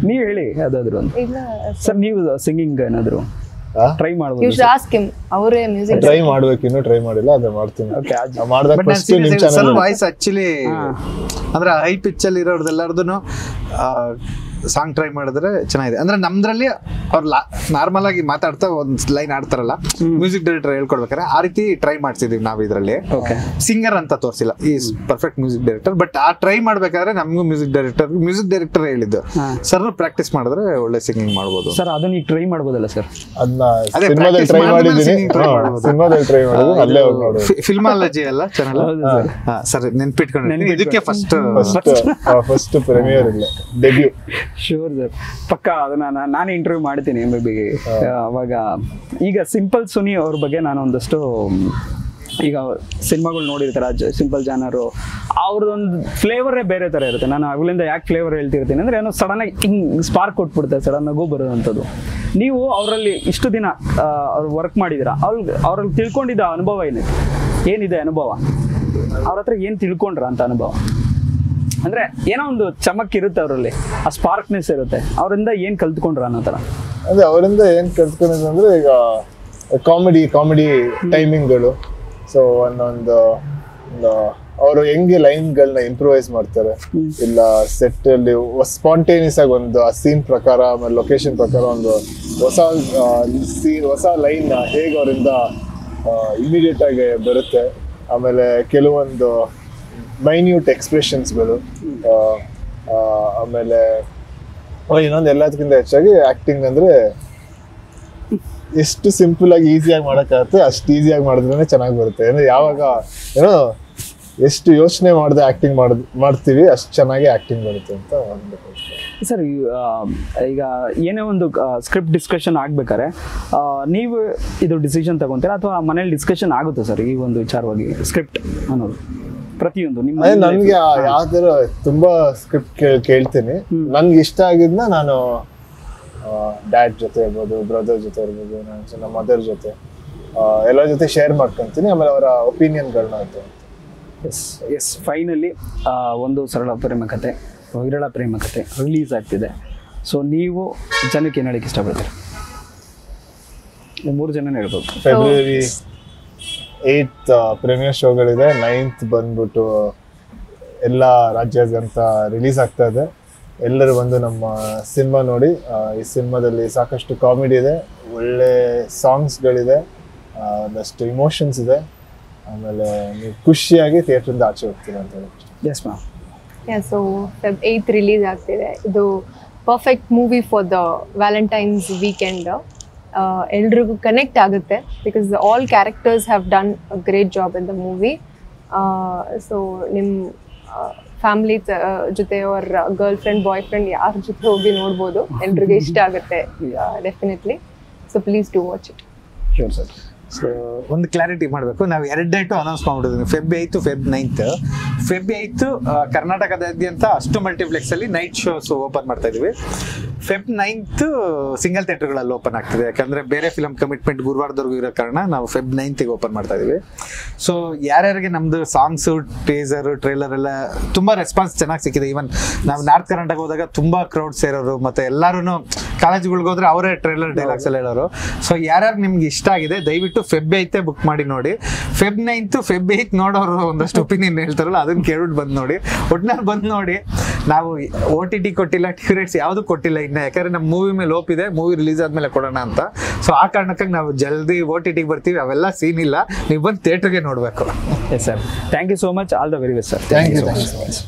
ನೀವ್ ಹೇಳಿ ಯಾವ್ದಾದ್ರು ಅಂತ ಸರ್. ನೀವು ಸಿಂಗಿಂಗ್ ಏನಾದ್ರು ಟ್ರೈ ಮಾಡ್ಬೋದು? ಅವರೇ ಮ್ಯೂಸಿಕ್ ಟ್ರೈ ಮಾಡ್ಬೇಕು, ಇನ್ನೂ ಟ್ರೈ ಮಾಡಿಲ್ಲ, ಅದೇ ಮಾಡ್ತೀನಿ. ಮಾಡಿದಾಗ ಫಸ್ಟ್ ನಿಮ್ ಚಾನೆಲ್ ವಾಯ್ಸ್ ಆಕ್ಚುಲಿ ಅಂದ್ರೆ ಹೈ ಪಿಚ್ ಅಲ್ಲಿ ಇರೋರ್ದೆಲ್ಲರದೂ ಸಾಂಗ್ ಟ್ರೈ ಮಾಡಿದ್ರೆ ಚೆನ್ನಾಗಿದೆ. ಅಂದ್ರೆ ನಮ್ದ್ರಲ್ಲಿ ಅವ್ರು ನಾರ್ಮಲ್ ಆಗಿ ಮಾತಾಡ್ತಾ ಒಂದ್ ಲೈನ್ ಆಡ್ತಾರಲ್ಲ, ಮ್ಯೂಸಿಕ್ ಡೈರೆಕ್ಟರ್ ಹೇಳ್ಕೊಡ್ಬೇಕಾರೆ ಆ ರೀತಿ ಟ್ರೈ ಮಾಡ್ತಿದೀವಿ ನಾವು ಇದ್ರಲ್ಲಿ. ಸಿಂಗರ್ ಅಂತ ತೋರಿಸಿಲ್ಲ, is perfect music director. But ಆ ಟ್ರೈ ಮಾಡ್ಬೇಕಾದ್ರೆ ನಮಗೂ ಮ್ಯೂಸಿಕ್ ಡೈರೆಕ್ಟರ್ ಹೇಳಿದ್ದು, ಸರ್ ಪ್ರಾಕ್ಟೀಸ್ ಮಾಡಿದ್ರೆ ಒಳ್ಳೆ ಸಿಂಗಿಂಗ್ ಮಾಡ್ಬೋದು ಸರ್. ಅದನ್ನ ಈಗ ಟ್ರೈ ಮಾಡ್ಬೋದಲ್ಲ ಸರ್? ಅದನ್ನ ಟ್ರೈ ಮಾಡಿದೀನಿ, ಟ್ರೈ ಮಾಡೋದು ಅಲ್ಲೇ ನೋಡಿ. ಫಿಲ್ಮಾಲಜಿ ಅಲ್ಲ ಚಾನಲ್ ಸರ್, ನೆನ್ಪಿಟ್ಕೊಂಡು ಇದಕ್ಕೆ ಫಸ್ಟ್ ಪ್ರೀಮಿಯರ್ ಇಲ್ಲ, ಡೆಬ್ಯೂ. ಶೋರ್ ಸರ್, ಪಕ್ಕ ಅದನ್ನ ನಾನು ಇಂಟರ್ವ್ಯೂ ಮಾಡ್ತೀನಿ ಮೇ ಬಿ ಅವಾಗ. ಈಗ ಸಿಂಪಲ್ ಸುನಿ ಅವ್ರ ಬಗ್ಗೆ ನಾನು ಒಂದಷ್ಟು ಈಗ ಸಿನಿಮಾಗಳು ನೋಡಿರ್ತಾರೆ, ಸಿಂಪಲ್ ಜಾನರು, ಅವ್ರದ್ದೊಂದು ಫ್ಲೇವರೇ ಬೇರೆ ಥರ ಇರುತ್ತೆ. ನಾನು ಅವಾಗಲಿಂದ ಯಾಕೆ ಫ್ಲೇವರ್ ಹೇಳ್ತಿರ್ತೀನಿ ಅಂದರೆ ಏನೋ ಸಡನ್ನಾಗಿ ಹಿಂಗೆ ಸ್ಪಾರ್ಕ್ ಕೊಟ್ಬಿಡುತ್ತೆ, ಸಡನ್ನಾಗೂ ಬರೋದಂಥದ್ದು. ನೀವು ಅವರಲ್ಲಿ ಇಷ್ಟು ದಿನ ಅವ್ರು ವರ್ಕ್ ಮಾಡಿದ್ದೀರಾ, ಅವ್ರಲ್ಲಿ ತಿಳ್ಕೊಂಡಿದ್ದ ಅನುಭವ ಏನಿದೆ ಅನುಭವ? ಅವ್ರ ಹತ್ರ ಏನು ತಿಳ್ಕೊಂಡ್ರ ಅಂತ ಅನುಭವ? ಅಂದ್ರೆ ಏನೋ ಒಂದು ಚಮಕ್ ಇರುತ್ತೆ ಅವರಲ್ಲಿ, ಆ ಸ್ಪಾರ್ಕ್ನೆಸ್ ಇರುತ್ತೆ. ಅವರಿಂದ ಏನ್ ಕಲ್ತ್ಕೊಂಡ್ರ ಅನ್ನೋ ತರ? ಅದೇ ಅವರಿಂದ ಏನ್ ಕಲ್ತ್ಕೊಂಡಿದ್ದು ಅಂದ್ರೆ ಈಗ ಕಾಮಿಡಿ ಟೈಮಿಂಗ್ಗಳು. ಸೊ ಒಂದೊಂದು ಅವರು ಹೆಂಗೆ ಲೈನ್ಗಳನ್ನ ಇಂಪ್ರೂವೈಸ್ ಮಾಡ್ತಾರೆ, ಇಲ್ಲ ಸೆಟ್ ಅಲ್ಲಿ ಸ್ಪಾಂಟೇನಿಯಸ್ ಆಗಿ ಒಂದು ಆ ಸೀನ್ ಪ್ರಕಾರ, ಆಮೇಲೆ ಲೊಕೇಶನ್ ಪ್ರಕಾರ ಒಂದು ಹೊಸ ಲೈನ್ ಹೇಗೆ ಅವರಿಂದ ಇಮಿಡಿಯೇಟ್ ಆಗಿ ಬರುತ್ತೆ. ಆಮೇಲೆ ಕೆಲವೊಂದು ಮೈನ್ಯೂಟ್ ಎಕ್ಸ್ಪ್ರೆಷನ್ಸ್ಗಳು, ಆಮೇಲೆ ಇನ್ನೊಂದು ಎಲ್ಲದಕ್ಕಿಂತ ಹೆಚ್ಚಾಗಿ ಆಕ್ಟಿಂಗ್ ಅಂದ್ರೆ ಎಷ್ಟು ಸಿಂಪಲ್ ಆಗಿ ಈಸಿಯಾಗಿ ಮಾಡೋಕ್ಕಾಗುತ್ತೆ ಅಷ್ಟು ಈಸಿಯಾಗಿ ಮಾಡಿದ್ರೆ ಚೆನ್ನಾಗಿ ಬರುತ್ತೆ. ಅಂದ್ರೆ ಯಾವಾಗ ಏನೋ ಎಷ್ಟು ಯೋಚನೆ ಮಾಡದೆ ಆಕ್ಟಿಂಗ್ ಮಾಡ್ತೀವಿ ಅಷ್ಟು ಚೆನ್ನಾಗಿ ಆಕ್ಟಿಂಗ್ ಬರುತ್ತೆ ಅಂತ ಸರ್. ಈಗ ಏನೇ ಒಂದು ಸ್ಕ್ರಿಪ್ಟ್ ಡಿಸ್ಕಷನ್ ಆಗ್ಬೇಕಾದ್ರೆ ನೀವು ಇದು ಡಿಸಿಷನ್ ತಗೊಂತೀರಾ ಅಥವಾ ಮನೇಲಿ ಡಿಸ್ಕಷನ್ ಆಗುತ್ತೆ ಸರ್ ಈ ಒಂದು ವಿಚಾರವಾಗಿ ಸ್ಕ್ರಿಪ್ಟ್ ಅನ್ನೋದು? ಪ್ರತಿಯೊಂದು ನಿಮ್ಮ ನನ್ಗೆ ಯಾವ್ದಾರ ತುಂಬಾ ಸ್ಕ್ರಿಪ್ಟ್ ಕೇಳ್ತೀನಿ, ನನ್ಗೆ ಇಷ್ಟ ಆಗಿದ್ನ ನಾನು ಡ್ಯಾಡ್ ಜೊತೆ ಇರ್ಬೋದು, ಬ್ರದರ್ ಜೊತೆ ಇರ್ಬೋದು, ನಮ್ಮ ಮದರ್ ಜೊತೆ ಎಲ್ಲರ ಜೊತೆ ಶೇರ್ ಮಾಡ್ಕೊಂತೀನಿ. ಆಮೇಲೆ ಅವರ ಒಪಿನಿಯನ್ಗಳನ್ನ ಆಯ್ತು. ಎಸ್ ಫೈನಲಿ ಒಂದು ಸರಳ ಪ್ರೇಮ ಕಥೆ, ವಿರಳ ಪ್ರೇಮ ಕಥೆ ರಿಲೀಸ್ ಆಗ್ತಿದೆ. ಸೊ ನೀವು ಜನಕ್ಕೆ ಏನು ಹೇಳಕ್ಕೆ ಇಷ್ಟಪಡ್ತೀರಿ? 3 ಜನ ಹೇಳ್ಬೋದು. February 8th premier ಶೋಗಳಿದೆ. 9th ಬಂದ್ಬಿಟ್ಟು ಎಲ್ಲ ರಾಜ್ಯಾದ್ಯಂತ ರಿಲೀಸ್ ಆಗ್ತಾ ಇದೆ. ಎಲ್ಲರೂ ಬಂದು ನಮ್ಮ ಸಿನಿಮಾ ನೋಡಿ. ಈ ಸಿನಿಮಾದಲ್ಲಿ ಸಾಕಷ್ಟು ಕಾಮಿಡಿ ಇದೆ, ಒಳ್ಳೆ ಸಾಂಗ್ಸ್ಗಳಿದೆ, ಒಂದಷ್ಟು ಇಮೋಷನ್ಸ್ ಇದೆ. ಆಮೇಲೆ ನೀವು ಖುಷಿಯಾಗಿ ಥಿಯೇಟ್ರಿಂದ ಆಚೆ ಹೋಗ್ತೀರ ಅಂತ ಹೇಳಿ. Yes ma'am. So Feb 8th release ಆಗ್ತಿದೆ. ಇದು perfect movie for the Valentine's weekend. ಎಲ್ರಿಗೂ ಕನೆಕ್ಟ್ ಆಗುತ್ತೆ because all characters have done a great job in the movie. So ನಿಮ್ಮ ಫ್ಯಾಮಿಲಿ ಜೊತೆ ಅವ್ರ ಗರ್ಲ್ ಫ್ರೆಂಡ್ ಬಾಯ್ ಫ್ರೆಂಡ್ ಯಾರ ಜೊತೆ ಹೋಗಿ ನೋಡ್ಬೋದು, ಎಲ್ರಿಗೂ ಇಷ್ಟ ಆಗುತ್ತೆ definitely. So please do watch it. Sure sir. So ಒಂದು ಕ್ಲಾರಿಟಿ ಮಾಡಬೇಕು, ನಾವು 2 ಡೇಟು ಅನೌನ್ಸ್ ಮಾಡ್ಬಿಟ್ಟಿದ್ವಿ, Feb 8th, Feb 9th. Feb 8th ಕರ್ನಾಟಕದಾದ್ಯಂತ ಅಷ್ಟು ಮಲ್ಟಿಪ್ಲೆಕ್ಸಲ್ಲಿ ನೈಟ್ ಶೋಸ್ ಓಪನ್ ಮಾಡ್ತಾ ಇದೀವಿ. Feb 9th ಸಿಂಗಲ್ ಥಿಯೇಟರ್ಗಳಲ್ಲಿ ಓಪನ್ ಆಗ್ತಿದೆ, ಯಾಕಂದರೆ ಬೇರೆ ಫಿಲಮ್ ಕಮಿಟ್ಮೆಂಟ್ ಗುರುವಾರದವರೆಗೂ ಇರೋ ಕಾರಣ ನಾವು Feb 9th ಓಪನ್ ಮಾಡ್ತಾ ಇದೀವಿ. ಸೊ ಯಾರ್ಯಾರಿಗೆ ನಮ್ಮದು ಸಾಂಗ್ಸು, ಟೀಸರು, ಟ್ರೈಲರ್ ಎಲ್ಲ ತುಂಬ ರೆಸ್ಪಾನ್ಸ್ ಚೆನ್ನಾಗಿ ಸಿಕ್ಕಿದೆ. ಈವನ್ ನಾವು ನಾರ್ತ್ ಕರ್ನಾಟಕ ಹೋದಾಗ ತುಂಬ ಕ್ರೌಡ್ ಸೇರೋರು, ಮತ್ತು ಎಲ್ಲರೂ ಕಾಲೇಜ್ಗಳಿಗೆ ಹೋದ್ರೆ ಅವರೇ ಟ್ರೈಲರ್ ಡೈಲಾಗ್ಸ್ ಎಲ್ಲ ಹೇಳೋರು. ಸೊ ಯಾರ್ಯಾರು ನಿಮ್ಗೆ ಇಷ್ಟ ಆಗಿದೆ ದಯವಿಟ್ಟು Feb 8th ಬುಕ್ ಮಾಡಿ ನೋಡಿ. Feb 9th, Feb 8th ನೋಡೋರು ಒಂದಷ್ಟು ಒಪಿನಿಯನ್ ಹೇಳ್ತಾರಲ್ಲ, ಅದನ್ನ ಕೇಳ್ಬಿಟ್ಟು ಬಂದು ನೋಡಿ. ಒಟ್ಟಿನಲ್ಲಿ ಬಂದು ನೋಡಿ. ನಾವು OTT ಕೊಟ್ಟಿಲ್ಲ, ಟಿಕೆಟ್ಸ್ ಯಾವುದು ಕೊಟ್ಟಿಲ್ಲ ಇನ್ನು, ಯಾಕಂದ್ರೆ ನಮ್ಮ ಮೂವಿ ಮೇಲೆ ಹೋಪ್ ಇದೆ, ಮೂವಿ ರಿಲೀಸ್ ಆದ್ಮೇಲೆ ಕೊಡೋಣ ಅಂತ. ಸೊ ಆ ಕಾರಣಕ್ಕಾಗಿ ನಾವು ಜಲ್ದಿ OTT ಬರ್ತೀವಿ, ಅವೆಲ್ಲ ಸೀನ್ ಇಲ್ಲ, ನೀವು ಬಂದು ಥಿಯೇಟರ್ಗೆ ನೋಡಬೇಕು. Yes sir, thank you so much. All the very best sir. Thank you so much.